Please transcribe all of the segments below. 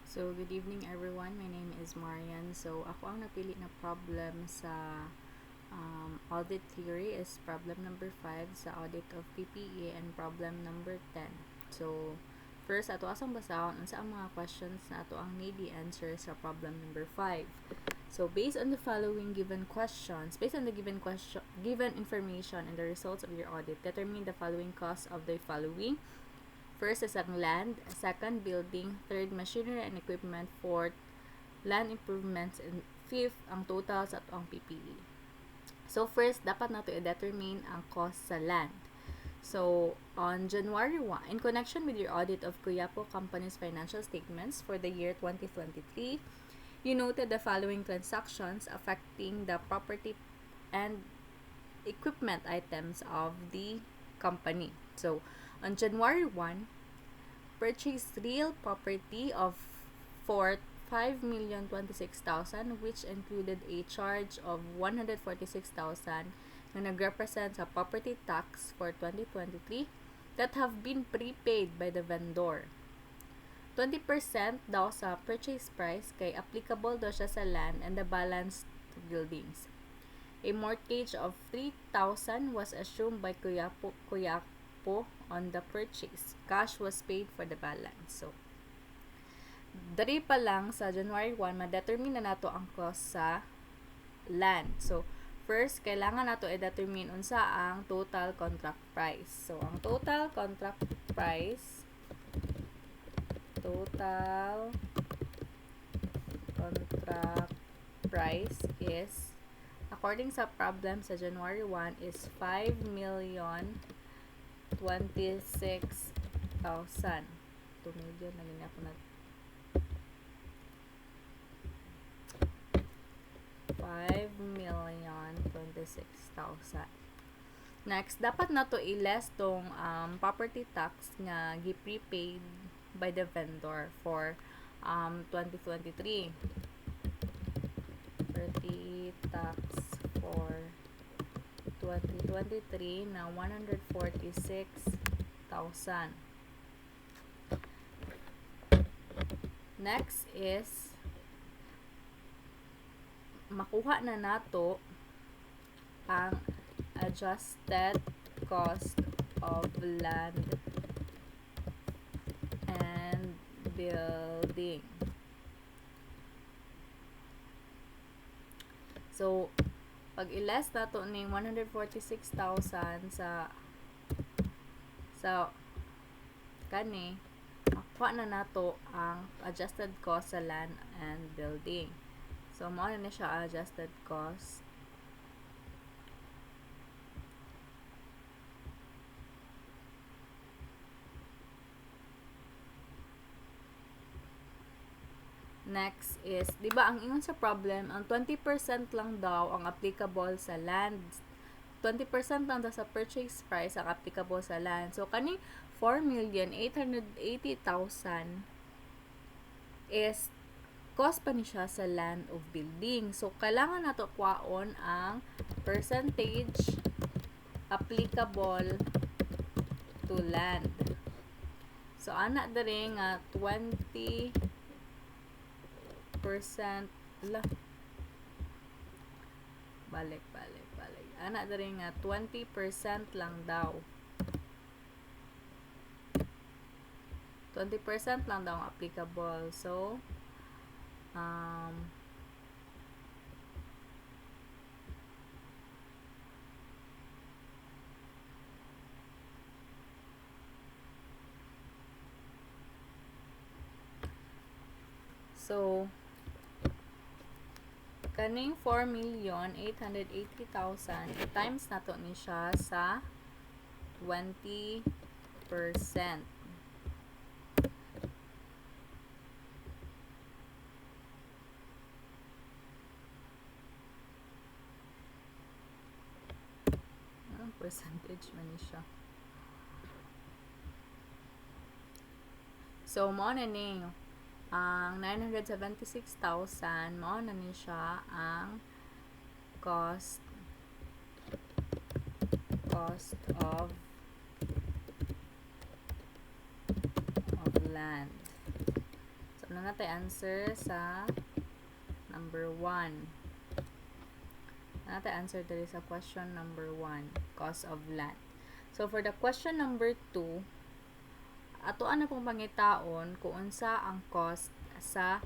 So, good evening everyone. My name is Marian. So, ako ang napili na problem sa audit theory is problem number 5 sa audit of PPE and problem number 10. So, first, ato asang basahon sa mga questions na ato ang need i-answer sa problem number 5. So, based on the following given questions, based on the given information and the results of your audit, determine the following costs of the following. First is ang land, second building, third machinery and equipment, fourth land improvements, and fifth ang total sa ang PPE. So first, dapat nato i-determine ang cost sa land. So on January 1, in connection with your audit of Kuyapo Company's financial statements for the year 2023, you noted the following transactions affecting the property and equipment items of the company. So, on January 1, purchased real property for 5,026,000, which included a charge of 146,000 na nagrepresent sa property tax for 2023 that have been prepaid by the vendor. 20% daw sa purchase price kay applicable daw siya sa land and the balance to buildings. A mortgage of 3,000 was assumed by Kuyapo on the purchase. Cash was paid for the balance. So, dari pa lang sa January 1, ma-determine na nato ang cost sa land. So, first, kailangan nato i-determine unsa ang total contract price. So, ang total contract price is, according sa problem sa January 1, is 5,026,000. 2 million na ganyan ako 5,026,000. Next, dapat na to i-less tong property tax nga gi-prepaid by the vendor for 2023. Property tax for 2023 na 146,000. Next is makuha na nato ang adjusted cost of land and building. So, pag i-less nato ning 146,000 sa kani, makuha na nato ang adjusted cost sa land and building. So, mao na siya adjusted cost. Next is, di ba ang ingon sa problem, ang 20% lang daw ang applicable sa land. 20% lang daw sa purchase price ang applicable sa land. So, kani 4,880,000 is cost pa ni siya sa land of building. So, kailangan nato kwaon ang percentage applicable to land. So, ana diri nga 20% balik. Ana diri nga 20% lang daw. 20% lang daw ang applicable. So, kaning 4,880,000 i-times nato ni siya sa 20%. Anong percentage man ni siya? So, mo na ni ang 976,000 mo na ni siya ang cost of land. So, Ano natin answer sa number 1. Ano natin answer dali sa question number 1, cost of land. So for the question number 2, atoan na pong pangitaon kung unsa ang cost sa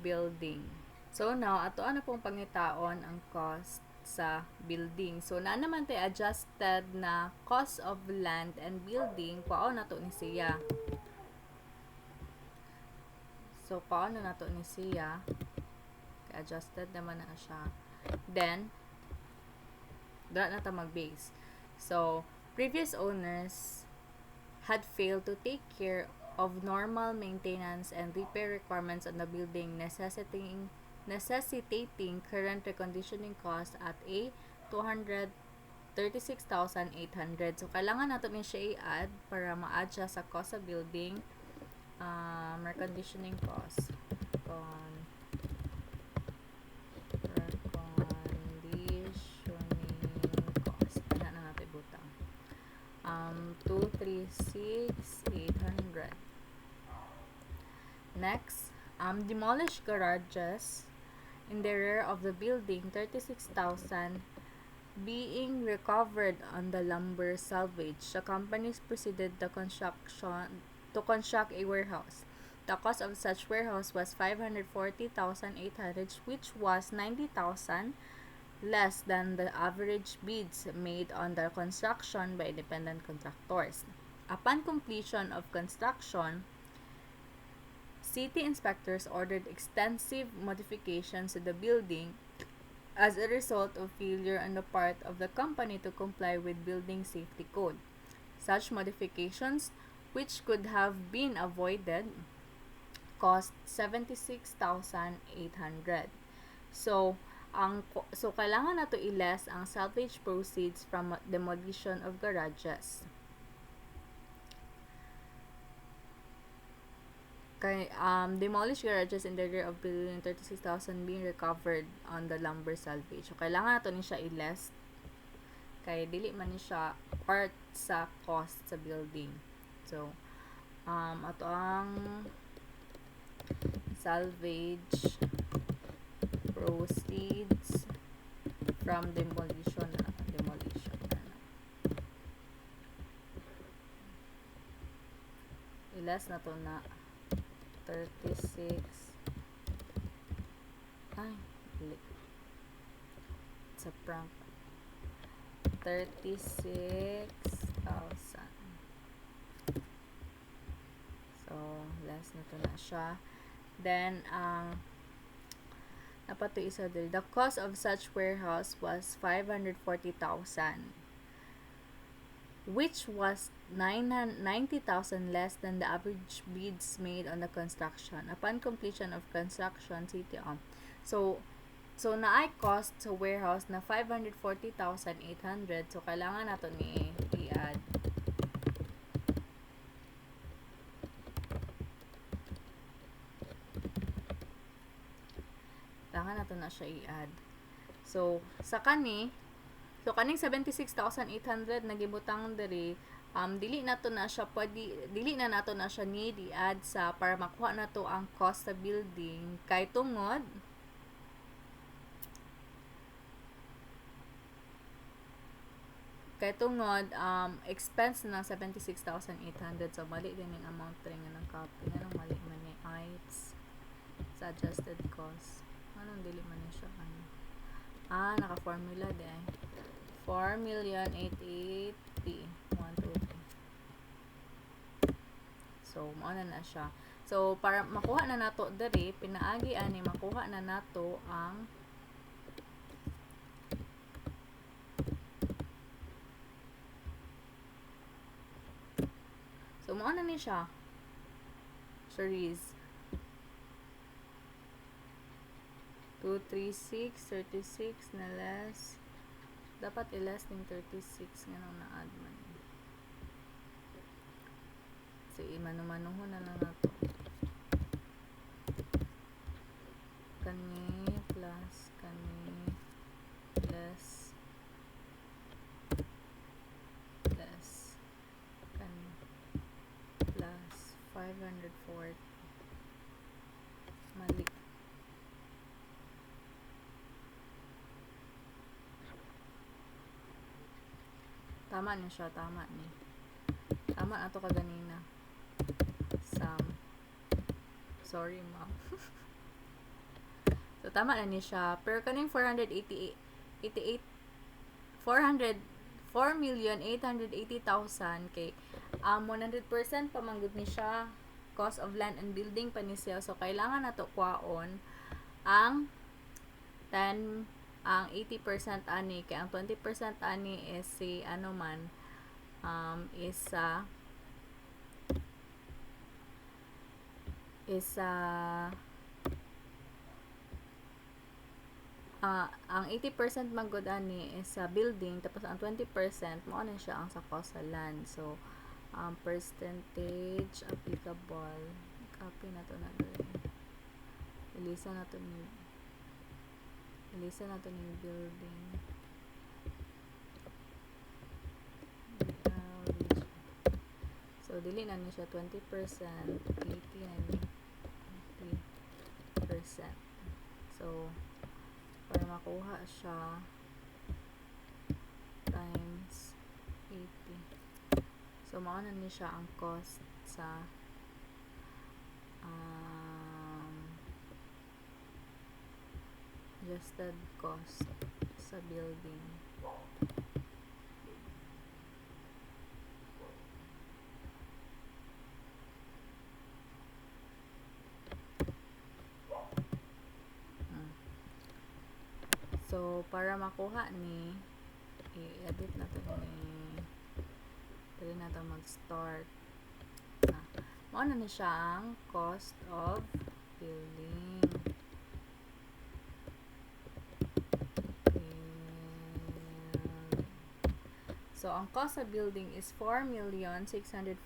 building. So now, atoan na pong pangitaon ang cost sa building. So na naman tayo adjusted na cost of land and building, paano na to ni siya? So paano na to ni siya? Kaya adjusted naman na siya. Then dra na ta mag-base. So previous owners had failed to take care of normal maintenance and repair requirements on the building, necessitating current reconditioning cost at a 236,800. So kailangan nato ni siya i-add para ma-adjust sa cost sa building, reconditioning cost. Ano na natin butang? 236,800. Next, demolished garages in the rear of the building, 36,000 being recovered on the lumber salvage. The companies proceeded to construct a warehouse. The cost of such warehouse was 540,800, which was 90,000 less than the average bids made on the construction by independent contractors. Upon completion of construction, city inspectors ordered extensive modifications to the building as a result of failure on the part of the company to comply with building safety code. Such modifications, which could have been avoided, cost 76,800. So kailangan na to i-less ang salvage proceeds from demolition of garages. Demolished garages in the rear of building, 36,000 being recovered on the lumber salvage. So kailangan na to ni siya i-less kay dili man ni siya part sa cost sa building. So ato ang salvage proceeds from demolition. I-less na to na 36. It's a prank. 36,000. So less na to na siya. Then dapat to isa dito. The cost of such warehouse was 540,000, which was 90,000 less than the average bids made on the construction. Upon completion of construction, So naay cost sa warehouse na 540,800. So kailangan nato ni i-add nato na siya i-add. So kaning 76,800 nagibutang diri, dili na nato na siya need i-add sa para makuha na to ang cost sa building kay tungod expense na 76,800. So mali din yung amount rin nga ng copy. Anong mali man ni ITS sa adjusted cost? Anong dili man ni siya naka-formula din. 4,880,123. So mauna na siya. So para makuha na nato diri, pinaagi ani makuha na nato ang So mauna ni siya. Series 236, 36 na less. Dapat i-less ng 36 nga nang na-add man. So, imano-manuho na lang nato. Kani plus kani less kani plus 540 Tama na siya, tama ni. Tama na to kaganina. Sorry, ma'am. So, tama na ni siya. Pero kaning 488, 4,880,000 kay 100% pamanggod ni siya cost of land and building pa ni siya. So, kailangan na to kwaon ang 80% ani kay ang 20% ani is si ano man ang 80% manggod ani is sa building, tapos ang 20% mo na siya ang sa cost sa land. So percentage applicable, copy na to na dre, ilisa na to ni building. So dili na ni siya 20%, 80 na ni 80%. So para makuha siya times 80. So mao na ni siya ang cost sa adjusted cost sa building. So para makuha ni, i-edit na to ni, pwede na to mag-start. Mao na ni siya ang cost of building. So, ang cost of building is 4,645,600.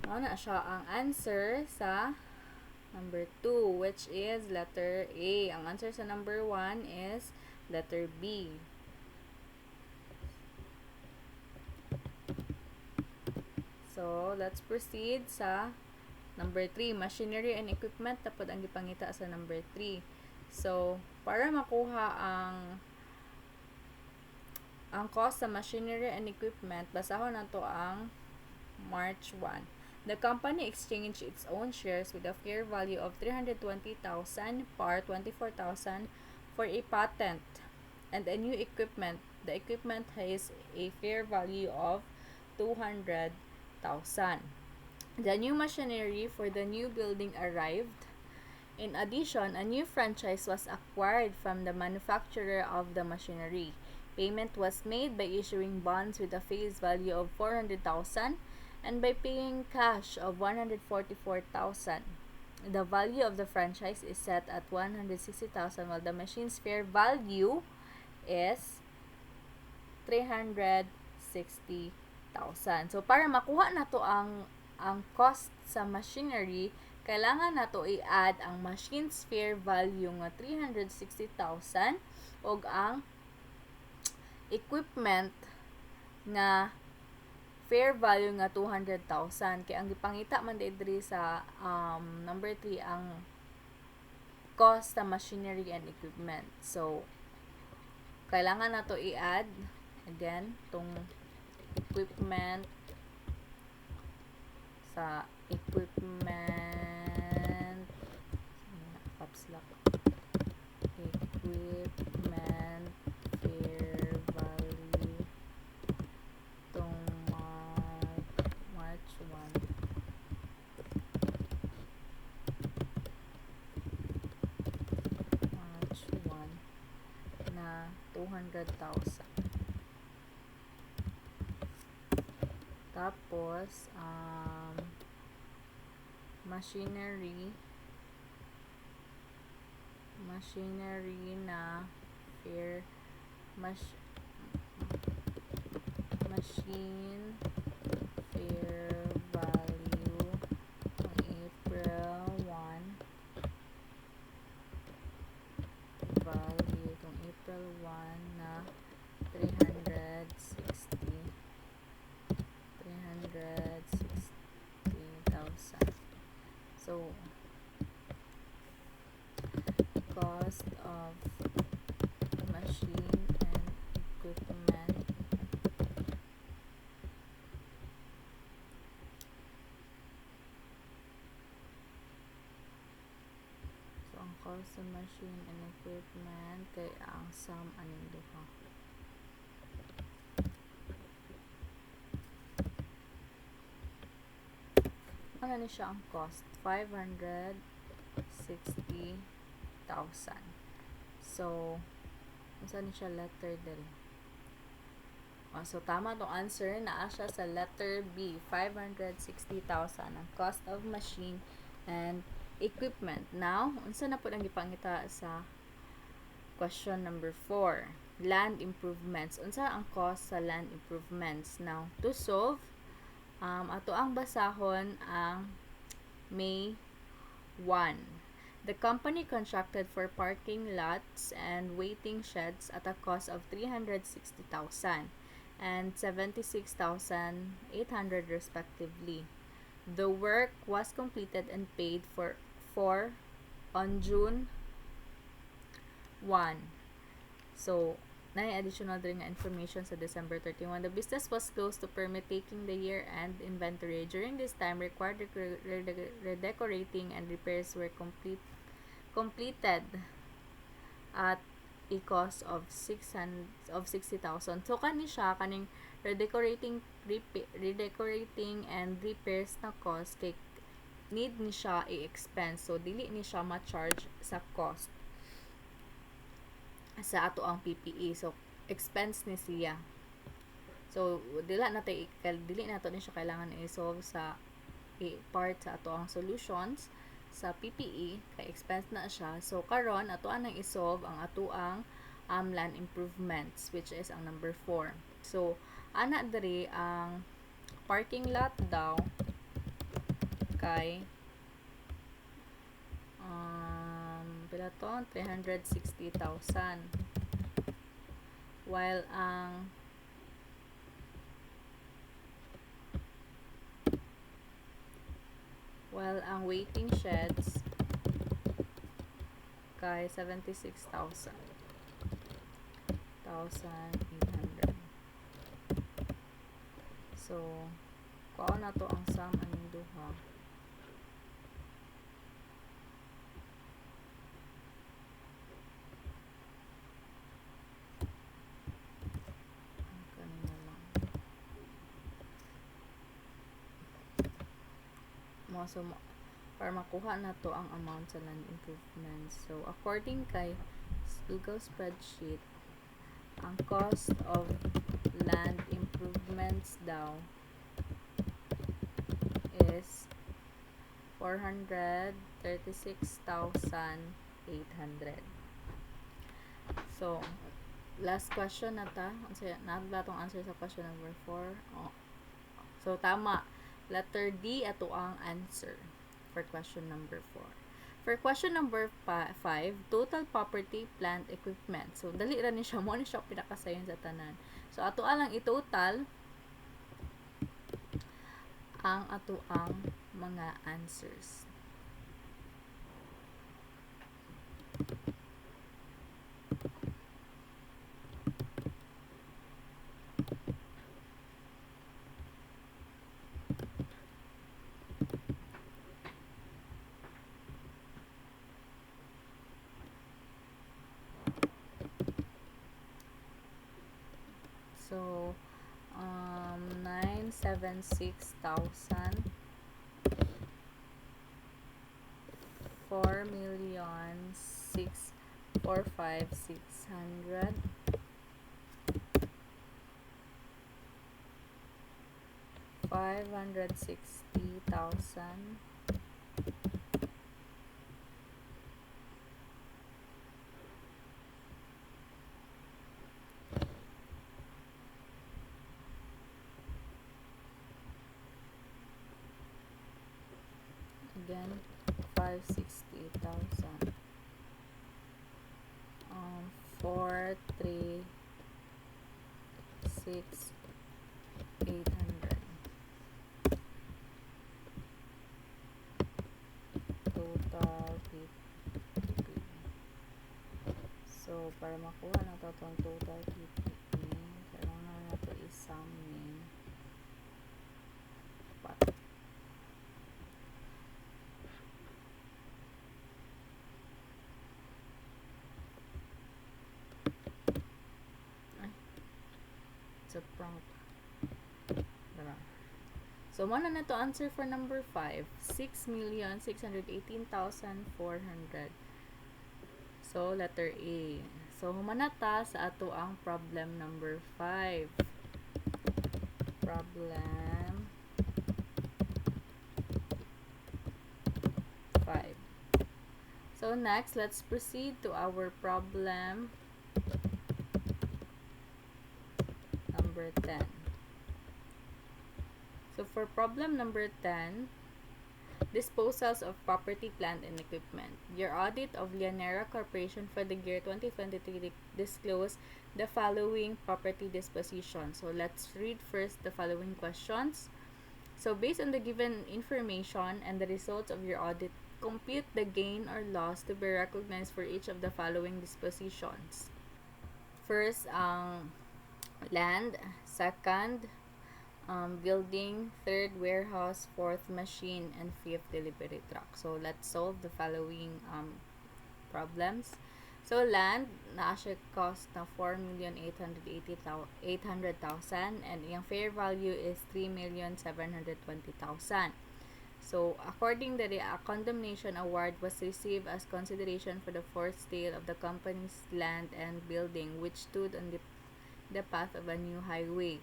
Mao na siya ang answer sa number 2, which is letter A. Ang answer sa number 1 is letter B. So, let's proceed sa number 3, machinery and equipment. Tapos ang gipangita sa number 3. So, para makuha ang cost sa machinery and equipment, basahon na to ang March 1. The company exchanged its own shares with a fair value of 320,000 par 24,000 for a patent and a new equipment. The equipment has a fair value of 200,000. The new machinery for the new building arrived. In addition, a new franchise was acquired from the manufacturer of the machinery. Payment was made by issuing bonds with a face value of 400,000 and by paying cash of 144,000. The value of the franchise is set at 160,000 while the machine's fair value is 360,000. So para makuha na to ang cost sa machinery, kailangan na to i-add ang machine's fair value nga 360,000 og ang equipment nga fair value nga 200,000. Kaya ang gipangita man diri sa number 3 ang cost sa machinery and equipment. So kailangan na to i-add again tong equipment sa equipment caps lock, equipment fair value tong March 1 na 200,000. Tapos machinery na fair machine fair value on April 1 value tong April 1 na 360,000. So cost of machine and cost of machine and equipment kay ang sum aning duha. Ano ni siya ang cost? 560,000. So, unsa ni siya letter diri? So, tama tong answer. Naa siya sa letter B, 560,000 ang cost of machine and equipment. Now, unsa na po ang gipangita sa question number 4? Land improvements. Unsa ang cost sa land improvements? Now, to solve, ato ang basahon ang May 1. The company contracted for parking lots and waiting sheds at a cost of 360,000 and 76,800 respectively. The work was completed and paid for on June 1. So, na additional din nga information sa December 31. The business was closed to permit taking the year-end inventory. During this time, required redecorating and repairs were completed at a cost of 60,000. So, kani siya, kaning redecorating and repairs na cost, kay need ni siya i-expense. So, dili ni siya ma-charge sa cost sa ato ang PPE. So, expense ni siya. So, dili na to ni siya kailangan i-solve sa part sa ato ang solutions sa PPE kay expense na siya. So, karon ato ang i-solve ang ato ang land improvements, which is ang number 4. So, ana diri ang parking lot daw kay pila to? 360,000. While ang waiting sheds kay 76,000. 1,800. So, kuha na to ang sum aning duha. So, para makuha na to ang amount sa land improvements. So, according kay Google spreadsheet, ang cost of land improvements daw is 436,800. So, last question na ta. Nagba tong answer sa question number 4. Oh. So, tama. Letter D ato ang answer for question number 4. For question number 5, total property, plant, equipment. So, dali ra ni siya. Mo ni siya pinakasayon sa tanan. So, ato lang i-total ang ato ang mga answers. So, 976,000, 4,645,600, 560,000, again 560,000, 436,800, total PPE. So, para makuha na ito itong total PPE, kailangan na ito isang main pot. the prompt. So, muna na to answer for number 5. 6,618,400. So, letter A. So, humanata sa ato ang problem number 5. Problem 5. So, next, let's proceed to our problem number 10. So, for problem number 10, disposals of property, plant, and equipment. Your audit of Llanera Corporation for the year 2023 disclosed the following property disposition. So, let's read first the following questions. So, based on the given information and the results of your audit, compute the gain or loss to be recognized for each of the following dispositions. First, ang land. Second, building. Third, warehouse. Fourth, machine. And fifth, delivery truck. So, let's solve the following problems. So, land, na siya cost na 4,800,000 and yung fair value is 3,720,000. So, according to a condemnation award was received as consideration for the forced sale of the company's land and building which stood on the path of a new highway.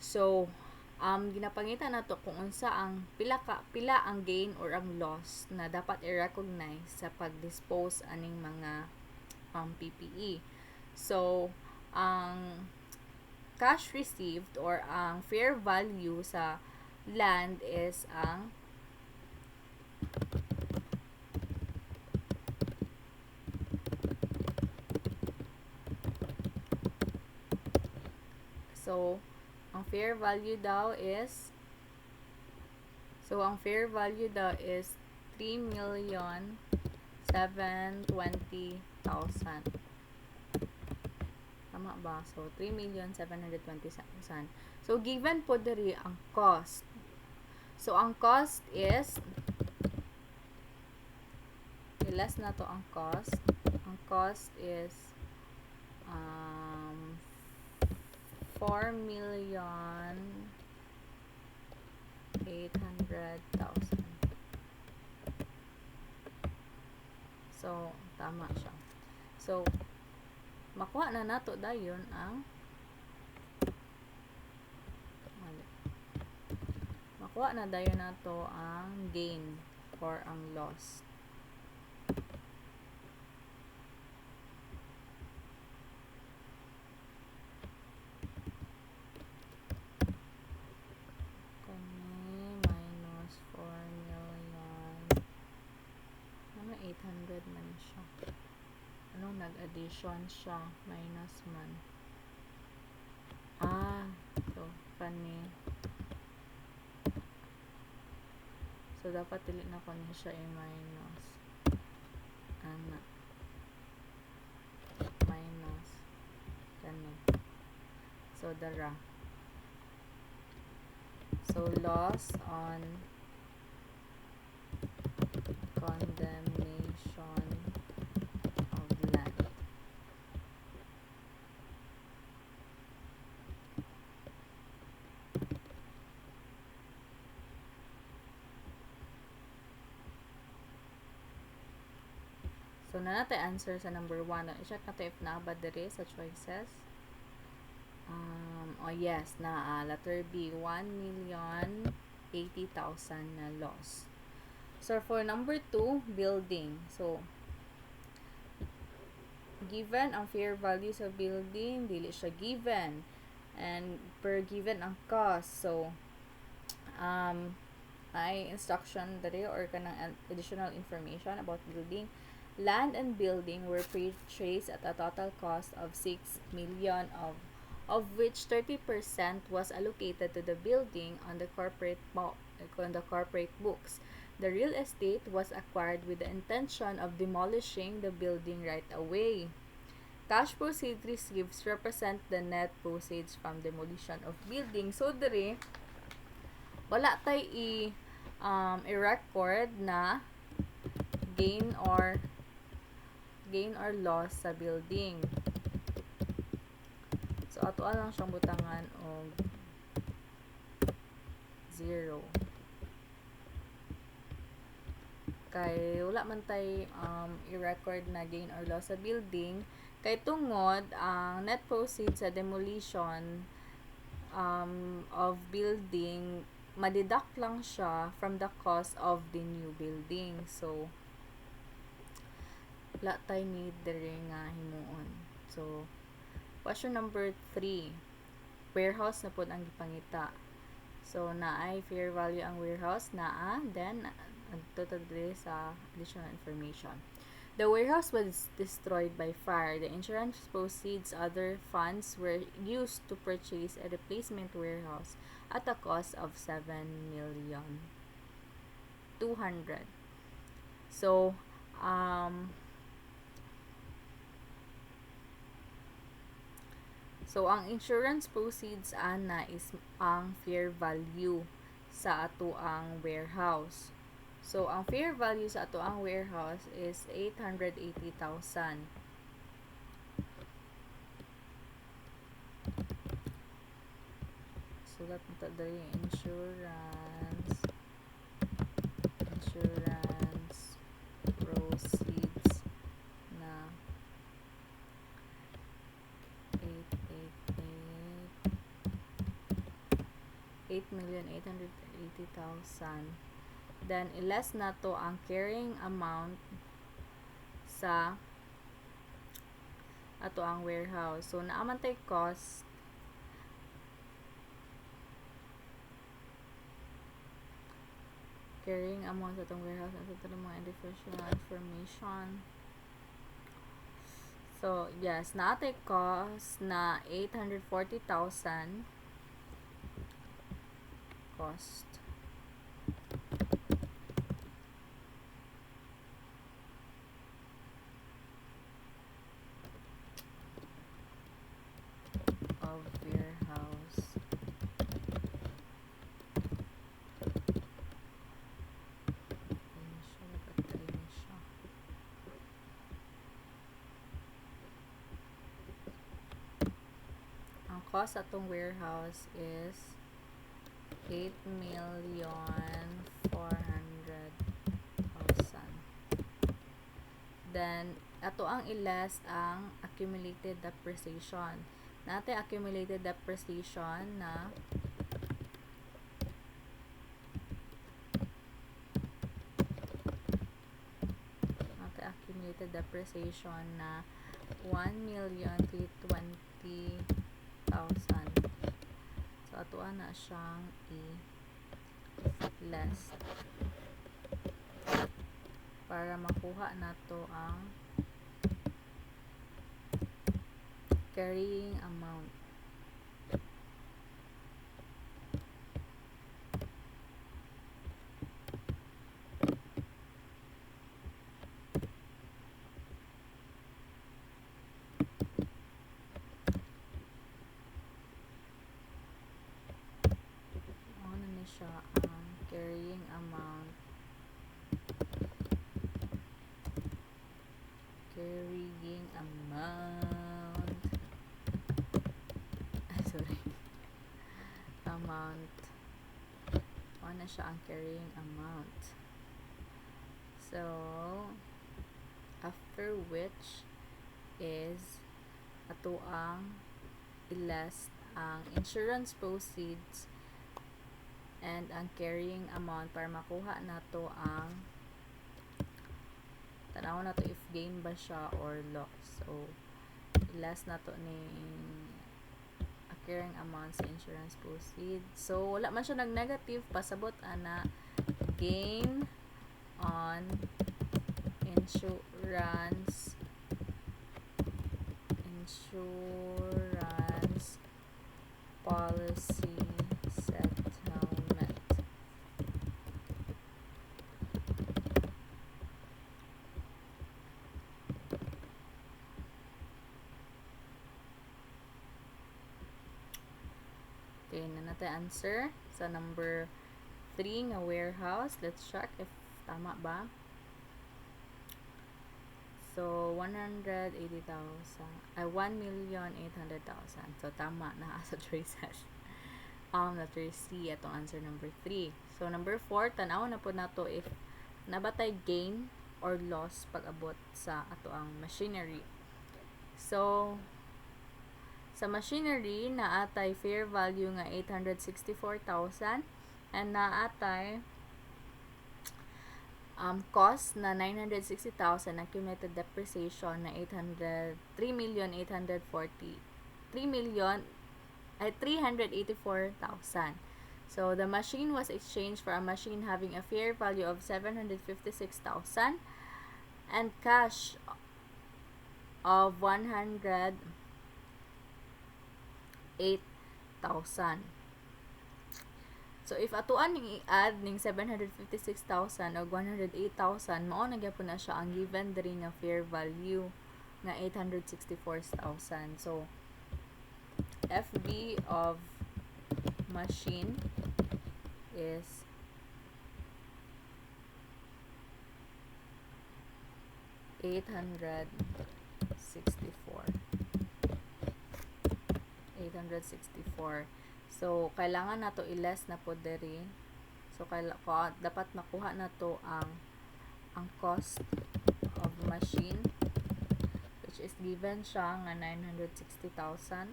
So, ginapangita na to kung unsa ang pila ang gain or ang loss na dapat i-recognize sa pag-dispose aning mga PPE. So, ang cash received or ang fair value sa land is ang ang fair value daw is 3,720,000. Tama ba? So, 3,720,000. So, given po diri ang cost. So, ang cost is less na to ang cost. Ang cost is 4,800,000. So, tama siya. So, makuha na nato dayon ang gain or ang loss. Minus 4 million. 800 man siya. Nag-addition siya. Minus man. So, funny. So, dapat tili na ko niya siya i-minus. Minus. Kani. So, dara. So, loss on condemnation of land. So, na natin answer sa number 1. I-check natin if naabad diri sa choices. Yes, letter B, 1,080,000 na loss. So, for number 2, building. So, given ang fair value sa building, dili siya given. And, per given ang cost. So, ay instruction dali or kanang additional information about building. Land and building were purchased at a total cost of 6 million of which 30% was allocated to the building on the corporate books. The real estate was acquired with the intention of demolishing the building right away. Cash proceeds received represent the net proceeds from demolition of building. So, diri, wala tayo i-record na gain or loss sa building. So ato lang siyang butangan og 0. Kay wala man tay i-record na gain or loss sa building, kay tungod ang net proceeds sa demolition of building, madidak lang siya from the cost of the new building. So wala tay need dere nga himuon. So question number 3, warehouse na pod ang gipangita. So naay fair value ang warehouse naa, then total diri sa additional information. The warehouse was destroyed by fire. The insurance proceeds, other funds were used to purchase a replacement warehouse at a cost of 7,200,000. So, ang insurance proceeds ana is ang fair value sa ato ang warehouse. So, ang fair value sa ato ang warehouse is 880,000. So, that mo dali insurance proceeds na 8,880,000. Then, iless na to ang carrying amount sa ato ang warehouse. So, naaman tay cost carrying amount sa atong warehouse at ito mga additional information. So, yes, naatay cost na 840,000 cost. Of warehouse. Ang cost atong warehouse is 8,400,000. Then, ato ang iless ang accumulated depreciation. Natin accumulated depreciation na na 1,320,000. So, ato na siyang i-less para makuha nato ang carrying amount. Ano na siya ang carrying amount. Ano siya ang carrying amount. So, after which is ato ang iless ang insurance proceeds and ang carrying amount para makuha nato ang tanaw nato if gain ba siya or loss. So, iless nato ni carrying amount sa insurance proceeds. So, wala man siya nag-negative, pasabot ana gain on insurance policy settlement. Okay, na natin answer sa number 3 nga warehouse. Let's check if tama ba. So, 180,000. 1,800,000. So, tama na sa choices. Letter C, atong answer number 3. So, number 4, tanaw na po na to if nabatay gain or loss pag-abot sa ato ang machinery. So, sa machinery, naatay fair value nga 864,000 and naatay cost na 960,000, accumulated depreciation na 384,000. So, the machine was exchanged for a machine having a fair value of 756,000 and cash of 108,000. So, if atuan ning i-add ning 756,000 o 108,000, mao na gyapon na siya ang given diri nga fair value nga 864,000. So, FV of machine is 864. So, kailangan na to i-less na po diri. So, dapat makuha na to ang cost of machine, which is given siya nga 960,000.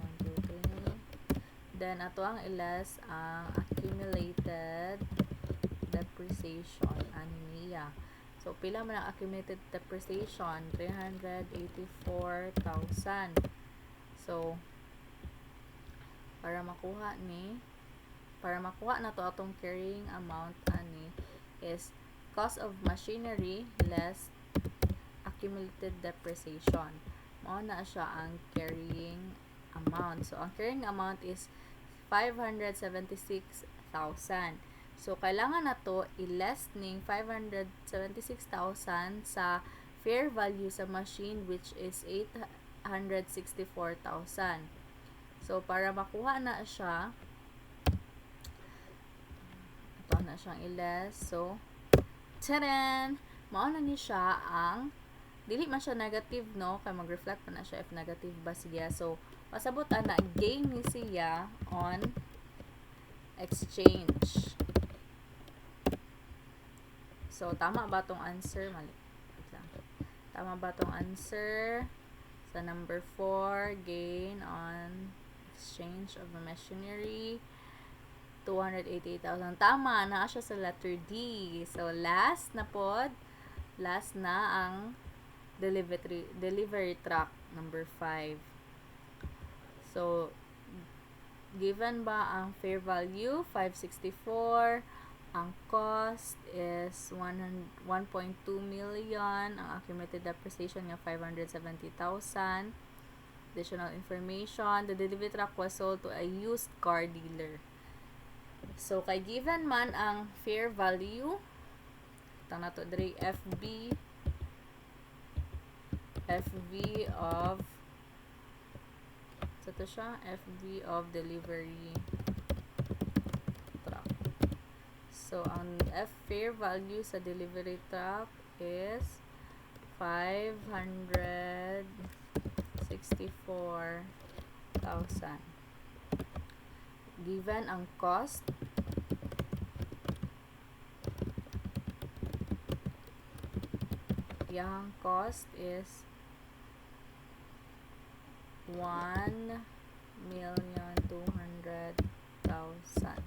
1, 2, 3. Then, ato ang i-less ang accumulated depreciation aniya. So, pila man ang accumulated depreciation? 384,000. So, para makuha na to atong carrying amount ani is cost of machinery less accumulated depreciation. Mao na siya ang carrying amount. So, ang carrying amount is 576,000. So, kailangan na to i-less ning 576,000 sa fair value sa machine, which is 864,000. So, para makuha na siya, ito na siyang i-less. So, tadan! Mao na ni siya ang, dili man siya negative, no? Kaya mag-reflect pa na siya if negative ba siya. So, pasabot na, gain ni siya on exchange. So, tama ba tong answer? Mali. Tama ba tong answer? Sa number 4, gain on exchange of the machinery, 288,000. Tama, naa siya sa letter D. So, last na ang delivery truck, number 5. So, given ba ang fair value? 564. Ang cost is 1.2 million. Ang accumulated depreciation nga 570,000. Additional information. The delivery truck was sold to a used car dealer. So, kay given man ang fair value, ito na to, dre, FB of, so ito siya, FB of delivery. So, ang fair value sa delivery truck is 564,000. Given ang cost, yung cost is 1,200,000.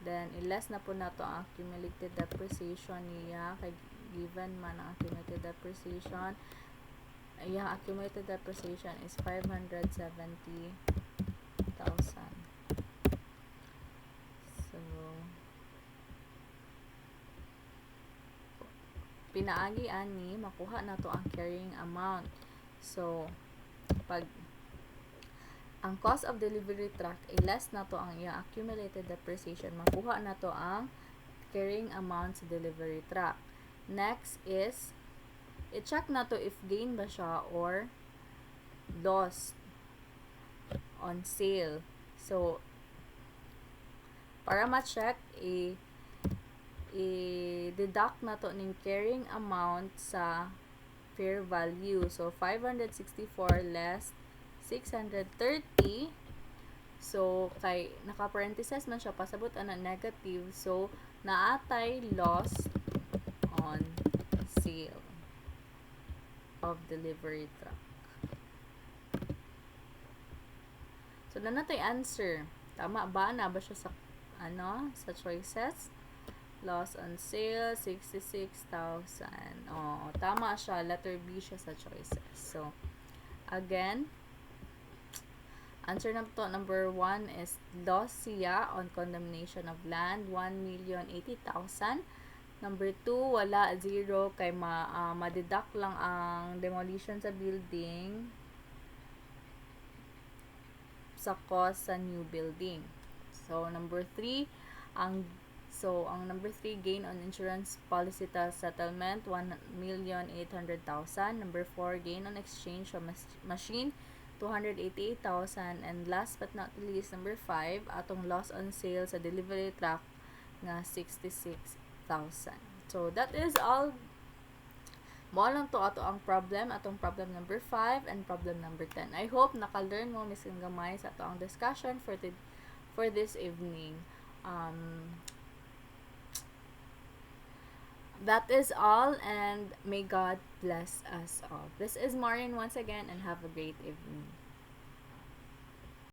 Then, i-less na po na to ang accumulated depreciation niya. Kay given man ang accumulated depreciation. Yung accumulated depreciation is 570,000. So, pinaagi ani, makuha na to ang carrying amount. So, pag ang cost of delivery truck, i-less na to ang iyang accumulated depreciation. Makuha na to ang carrying amount sa delivery truck. Next is, i-check na to if gain ba siya or loss on sale. So, para ma-check, i-deduct na to ning carrying amount sa fair value. So, 564 less 630. So, kay naka-parenthesis man siya, pasabot ana negative. So, naatay loss on sale of delivery truck. So, na natay answer. Tama ba? Na ba siya sa, sa choices? Loss on sale, 66,000. Oh, tama siya. Letter B siya sa choices. So, again, answer na to, number 1 is loss siya on condemnation of land, 1,080,000. Number 2, wala, 0, kay ma-deduct lang ang demolition sa building sa cost sa new building. So, number 3, ang number 3, gain on insurance policy settlement, 1,800,000. Number 4, gain on exchange of machine, 288,000. And last but not least, number 5, atong loss on sale sa delivery truck nga 66,000. So, that is all. Mo lang to ato ang problem, atong problem number 5 and problem number 10. I hope naka-learn mo miskin gamay sa ato ang discussion for this evening. That is all, and may God bless us all. This is Marian once again, and have a great evening.